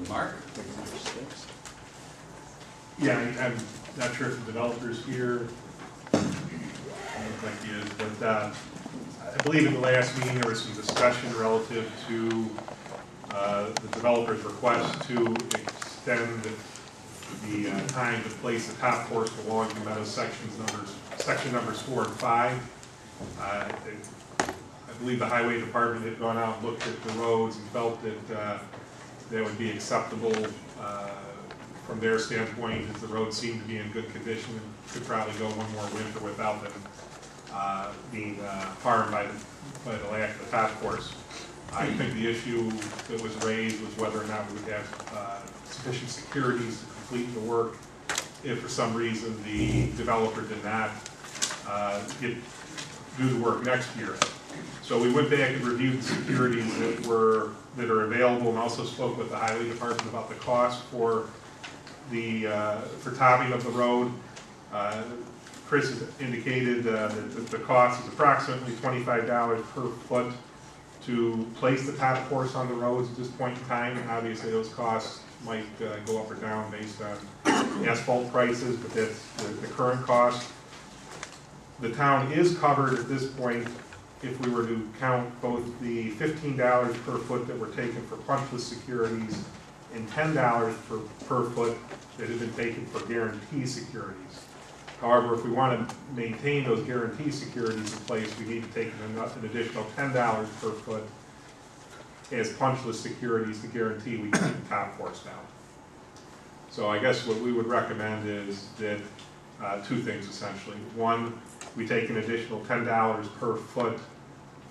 Mark? Yeah, I'm not sure if the developer's here. I don't look like he is, but I believe in the last meeting there was some discussion relative to the developer's request to extend the time to place the top course for Wellington Meadows section numbers 4 and 5. I believe the highway department had gone out and looked at the roads and felt that that would be acceptable from their standpoint, as the roads seem to be in good condition and could probably go one more winter without them being harmed by the lack of the top course. I think the issue that was raised was whether or not we would have sufficient securities to complete the work if for some reason the developer did not do the work next year. So we went back and reviewed the securities that are available, and also spoke with the highway department about the cost for the topping of the road. Chris has indicated that the cost is approximately $25 per foot to place the top course on the roads at this point in time. And obviously those costs might go up or down based on asphalt prices, but that's the current cost. The town is covered at this point if we were to count both the $15 per foot that were taken for punchless securities and $10 per foot that had been taken for guarantee securities. However, if we want to maintain those guarantee securities in place, we need to take an additional $10 per foot as punchless securities to guarantee we keep the top course down. So I guess what we would recommend is that two things essentially. One, we take an additional $10 per foot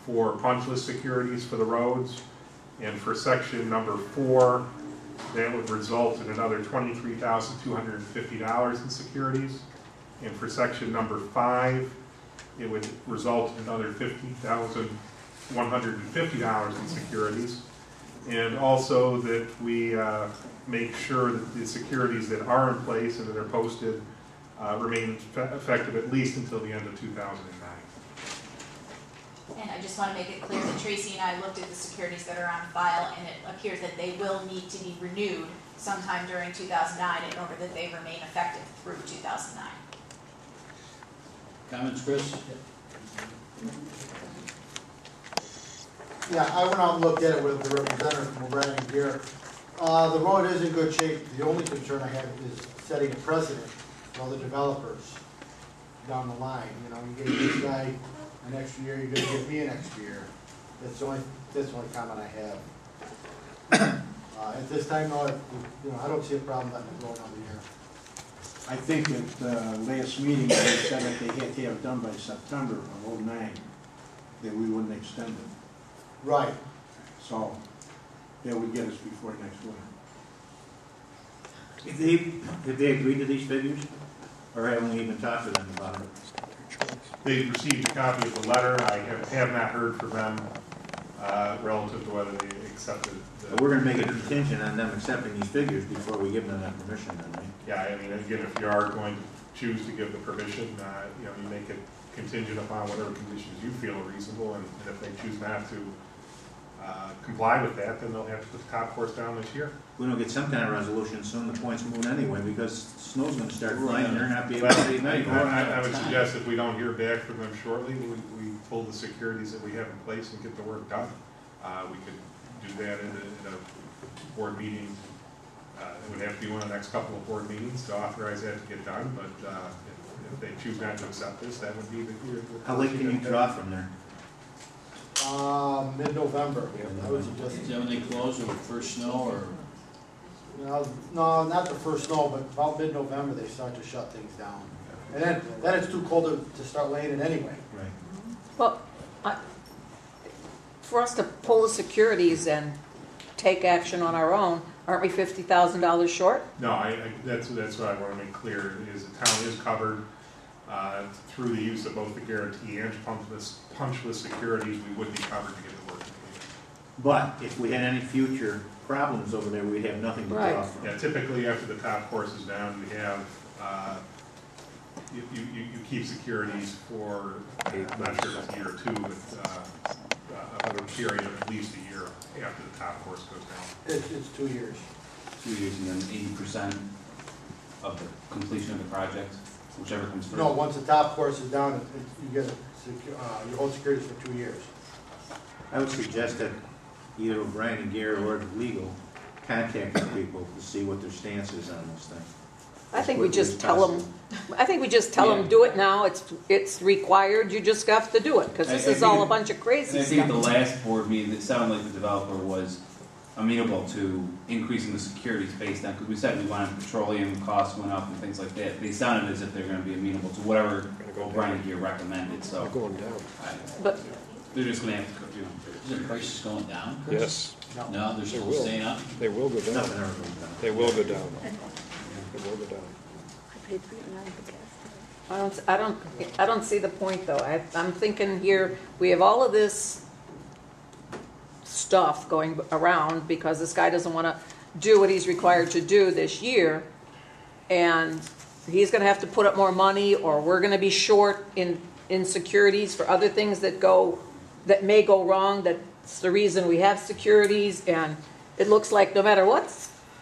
for punchless securities for the roads, and for section number 4, that would result in another $23,250 in securities. And for section number 5, it would result in another $15,150 in securities. And also that we make sure that the securities that are in place and that are posted remain effective at least until the end of 2009. And I just want to make it clear that Tracy and I looked at the securities that are on file, and it appears that they will need to be renewed sometime during 2009 in order that they remain effective through 2009. Comments, Chris? Yeah, I went out and looked at it with the representative from Brandon here. The road is in good shape. The only concern I have is setting a precedent for other developers down the line. You know, you gave this guy an extra year, you're going to give me an extra year. That's the only comment I have. At this time, though, I don't see a problem letting it go another year. I think at the last meeting, they said that they had to have done by September of 2009, that we wouldn't extend it. Right. So that would get us before next winter. Have they agreed to these figures? Or haven't we even talked to them about it? They've received a copy of the letter. I have not heard from them relative to whether they accepted. We're going to make a contingent on them accepting these figures before we give them that permission, then, right? Yeah, I mean, again, if you are going to choose to give the permission, you make it contingent upon whatever conditions you feel are reasonable, and if they choose not to comply with that, then they'll have to put the top course down this year. If we don't get some kind of resolution soon, the point's moving anyway, because snow's going to start flying and they're not be able to leave anyway. I would suggest if we don't hear back from them shortly, we pull the securities that we have in place and get the work done. We could do that in a board meeting. It would have to be one of the next couple of board meetings to authorize that to get done, but if they choose not to accept this, that would be the year. How late can you draw from there? Mid-November. I would suggest. Is that when they close or first snow, or? No, not the first snow, but about mid-November they start to shut things down. And then it's too cold to start laying it anyway. Right. Well, for us to pull the securities and take action on our own, aren't we $50,000 short? No, that's what I want to make clear, is the town is covered through the use of both the guarantee and punchless securities. We would be covered to get the work completed. But if we had any future problems over there, we'd have nothing to draw from. Yeah, typically after the top course is down, we have you keep securities for I'm not sure if it's a year or two, but a period of at least a year after the top course goes down. It's 2 years. 2 years and then 80% of the completion of the project, whichever comes first. No, once the top course is down, you get you hold securities for 2 years. I would suggest that either O'Brien and Gare or legal contact the people to see what their stance is on this thing. I think we As just quickly as tell them, I think we just tell them, do it now, it's required, you just have to do it, because this I is think all it- a bunch of crazy And I think at the stuff. last board meeting, it sounded like the developer was amenable to increasing the securities based on, because we said we wanted petroleum costs went up and things like that. They sounded as if they're gonna be amenable to whatever O'Brien here recommended, so. Going down. But They're just gonna have to, Isn't prices going down? Yes, No, they're They still will. staying up? they will go down. Nothing ever goes down. They will go down. They will go down. I don't see the point, though. I'm thinking here, we have all of this stuff going around because this guy doesn't want to do what he's required to do this year, and he's going to have to put up more money, or we're going to be short in securities for other things that may go wrong. That's the reason we have securities, and it looks like no matter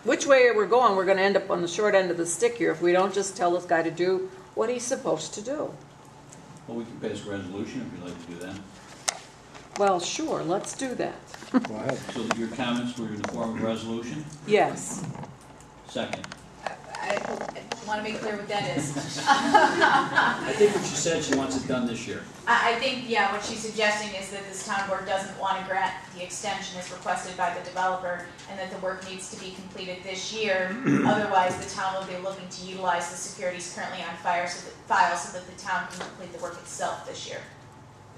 which way we're going, we're going to end up on the short end of the stick here if we don't just tell this guy to do what he's supposed to do. Well, we can pass a resolution if you'd like to do that. Well, sure, let's do that. Go ahead. So your comments were in the form of a resolution? Yes. Second. I want to make clear what that is. I think what she said, she wants it done this year. I think, yeah, what she's suggesting is that this town board doesn't want to grant the extension as requested by the developer, and that the work needs to be completed this year. Otherwise, the town will be looking to utilize the securities currently on file so that the town can complete the work itself this year.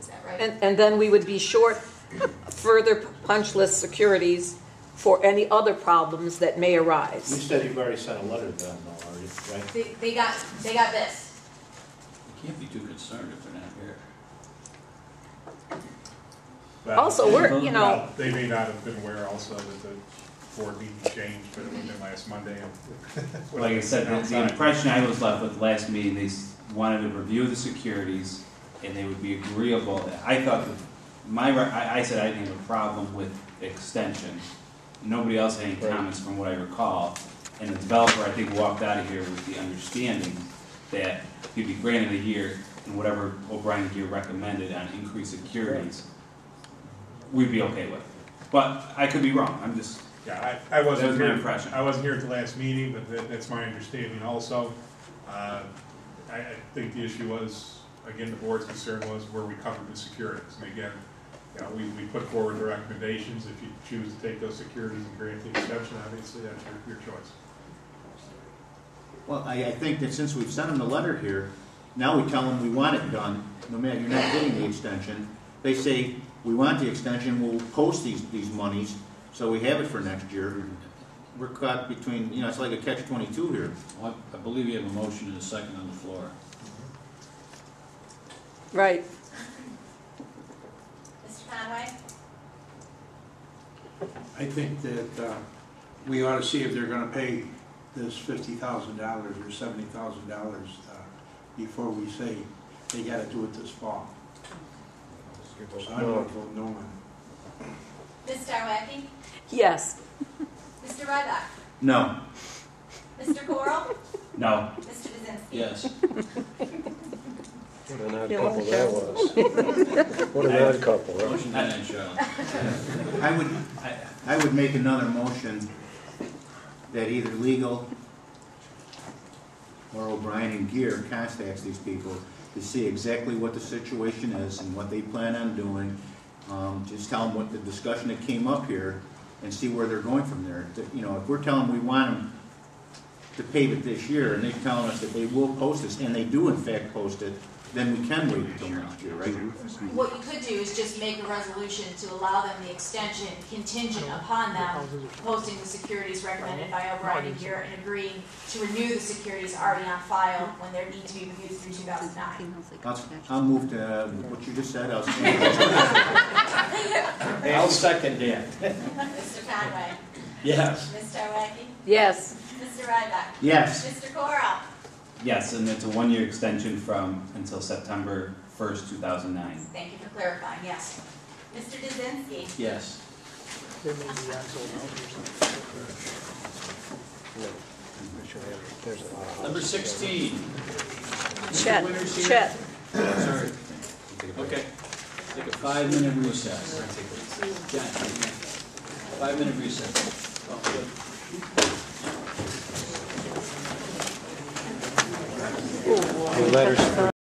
Is that right? And then we would be short further punch list securities for any other problems that may You arise. said you've already sent a letter to them, though, already, right? They got this. You can't be too concerned if they're not here. But- Also, Well, they may not have been aware also that the board meeting changed, but it would have been last Monday. and- like I said, the impression I was left with last meeting, they wanted to review the securities and they would be agreeable. I thought I said I didn't have a problem with extension. Nobody else had any comments from what I recall. And the developer, I think, walked out of here with the understanding that he'd be granted a year and whatever O'Brien here recommended on increased securities, we'd be okay with. But I could be wrong, I'm just, Yeah, I that wasn't was my here, impression. I wasn't here at the last meeting, but that's my understanding also. I think the issue was, again, the board's concern was where we covered the securities. And again, we put forward the recommendations. If you choose to take those securities and grant the exception, obviously that's your choice. Well, I think that since we've sent them the letter here, now we tell them we want it done, no matter, you're not getting the extension. They say, we want the extension, we'll post these monies, so we have it for next year. We're caught between, it's like a catch-22 here. Well, I believe you have a motion and a second on the floor. Right. Mr. Conway? I think that we ought to see if they're gonna pay this $50,000 or $70,000 before we say they gotta do it this fall. So I would vote no on it. Ms. Starwacky? Yes. Mr. Ryback? No. Mr. Coral? No. Mr. Kaczynski? Yes. What an odd couple that was. What an odd couple, right? Motion died, Charlie. I would make another motion that either legal or O'Brien and Gere contacts these people to see exactly what the situation is and what they plan on doing. Just tell them what the discussion that came up here and see where they're going from there. If we're telling them we want them to pave it this year and they're telling us that they will post this, and they do in fact post it, then we can wait until next year, right? What you could do is just make a resolution to allow them the extension contingent upon them posting the securities recommended by O'Brien and Gere and agreeing to renew the securities already on file when they need to be reviewed through 2009. I'll move to what you just said. I'll second that. Mr. Conway? Yes. Ms. Starwacky? Yes. Mr. Ryback? Yes. Mr. Coral? Yes, and it's a one-year extension until September 1st, 2009. Thank you for clarifying, yes. Mr. Kaczynski. Yes. There may be unsold houses or something. There's a lot of houses. Number 16. Chet, Winners here? Chet. Sorry. Okay. Take a 5-minute recess. Jen, 5-minute recess. The letters for